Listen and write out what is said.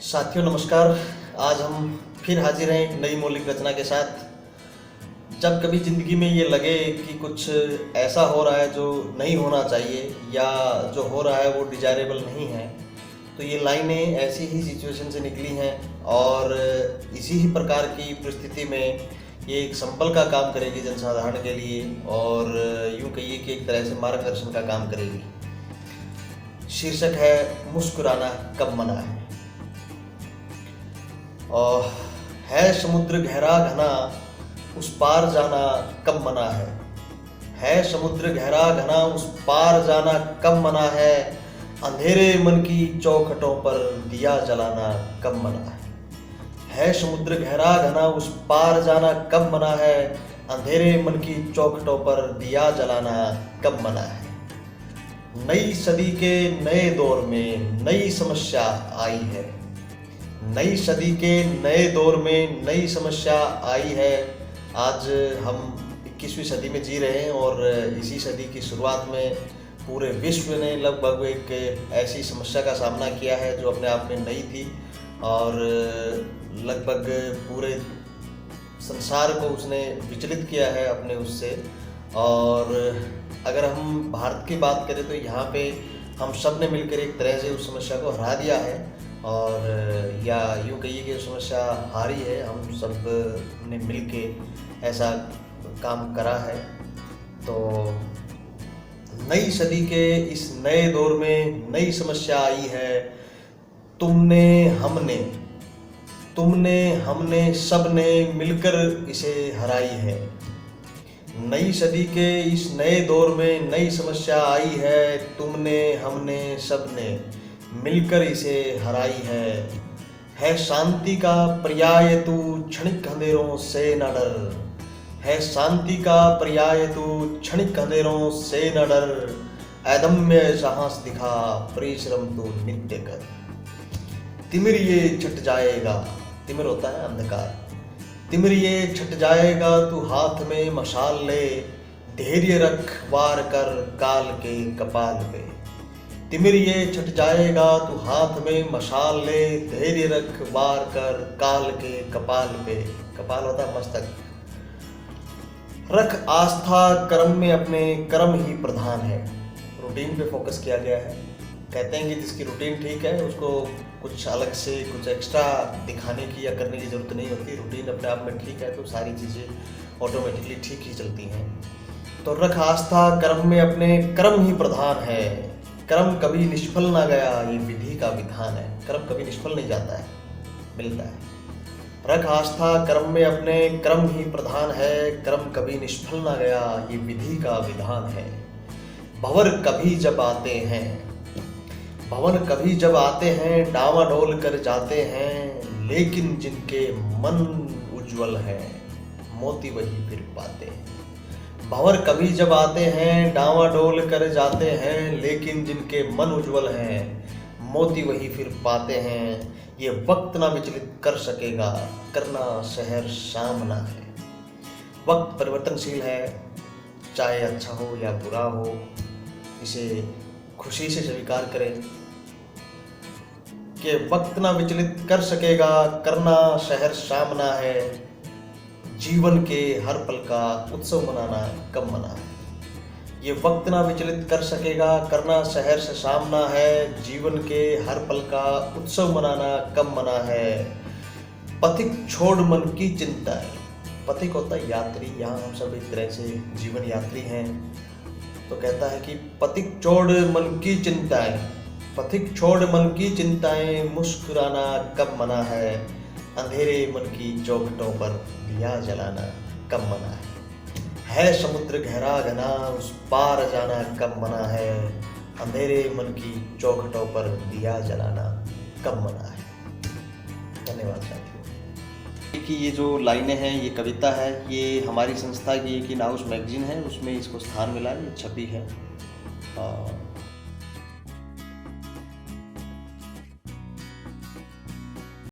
साथियों नमस्कार। आज हम फिर हाजिर हैं एक नई मौलिक रचना के साथ। जब कभी ज़िंदगी में ये लगे कि कुछ ऐसा हो रहा है जो नहीं होना चाहिए या जो हो रहा है वो डिजायरेबल नहीं है, तो ये लाइनें ऐसी ही सिचुएशन से निकली हैं और इसी ही प्रकार की परिस्थिति में ये एक संबल का काम करेगी जनसाधारण के लिए और यूँ कहिए कि एक तरह से मार्गदर्शन का काम करेगी। शीर्षक है मुस्कुराना कब मना है। और है समुद्र गहरा घना उस पार जाना कब मना है समुद्र गहरा घना उस पार जाना कब मना अंधेरे मन की चौखटों पर दिया जलाना कब मना है समुद्र गहरा घना उस पार जाना कब मना अंधेरे मन की चौखटों पर दिया जलाना कब मना है। नई सदी के नए दौर में नई समस्या आई है, नई सदी के नए दौर में नई समस्या आई है। आज हम 21वीं सदी में जी रहे हैं और इसी सदी की शुरुआत में पूरे विश्व ने लगभग एक ऐसी समस्या का सामना किया है जो अपने आप में नई थी और लगभग पूरे संसार को उसने विचलित किया है अपने उससे। और अगर हम भारत की बात करें तो यहाँ पे हम सब ने मिलकर एक तरह से उस समस्या को हरा दिया है और या यूँ कहिए कि समस्या हारी है। हम सब ने मिल के ऐसा काम करा है। तो नई सदी के इस नए दौर में नई समस्या आई है। तुमने हमने सब ने मिलकर इसे हराई है। नई सदी के इस नए दौर में नई समस्या आई है। तुमने हमने सब ने मिलकर इसे हराई है शांति का पर्याय तू क्षणिक अंधेरों से न डर, है शांति का पर्याय तू क्षणिक अंधेरों से न डर, अदम्य साहस दिखा परिश्रम तू नित्य कर। तिमिर ये छट जाएगा, तिमिर होता है अंधकार, तिमिर ये छट जाएगा तू हाथ में मशाल ले, धैर्य रख वार कर काल के कपाल पे। तिमिर ये छट जाएगा तू हाथ में मशाल ले, धैर्य रख वार कर काल के कपाल पे। कपाल होता है मस्तक। रख आस्था कर्म में, अपने कर्म ही प्रधान है। रूटीन पे फोकस किया गया है। कहते हैं कि जिसकी रूटीन ठीक है उसको कुछ अलग से कुछ एक्स्ट्रा दिखाने की या करने की ज़रूरत नहीं होती। रूटीन अपने आप में ठीक है तो सारी चीज़ें ऑटोमेटिकली ठीक ही चलती हैं। तो रख आस्था कर्म में, अपने कर्म ही प्रधान है। कर्म कभी निष्फल ना गया, ये विधि का विधान है। कर्म कभी निष्फल नहीं जाता है, मिलता है। रख आस्था कर्म में, अपने कर्म ही प्रधान है। कर्म कभी निष्फल ना गया, ये विधि का विधान है। भंवर कभी जब आते हैं डावाडोल कर जाते हैं, लेकिन जिनके मन उज्जवल है मोती वही फिर पाते हैं। भंवर कभी जब आते हैं डावाडोल कर जाते हैं, लेकिन जिनके मन उज्जवल हैं मोती वही फिर पाते हैं। ये वक्त ना विचलित कर सकेगा, करना शहर सामना है। वक्त परिवर्तनशील है, चाहे अच्छा हो या बुरा हो, इसे खुशी से स्वीकार करें कि वक्त ना विचलित कर सकेगा, करना शहर सामना है। जीवन के हर पल का उत्सव मनाना कब मना है। ये वक्त ना विचलित कर सकेगा, करना शहर से सामना है। जीवन के हर पल का उत्सव मनाना कब मना है। पथिक छोड़ मन की चिंताएं, पथिक होता है यात्री, यहाँ हम सब एक तरह से जीवन यात्री हैं। तो कहता है कि पथिक छोड़ मन की चिंताएं, पथिक छोड़ मन की चिंताएं, मुस्कुराना कब मना अंधेरे मन की चौखटों पर दिया जलाना कब मना है समुद्र गहरा घना उस पार जाना कब मना अंधेरे मन की चौखटों पर दिया जलाना कब मना है। धन्यवाद साथियों। कि ये जो लाइनें हैं, ये कविता है, ये हमारी संस्था की एक इन हाउस मैगजीन है, उसमें इसको स्थान मिला है, ये छपी है।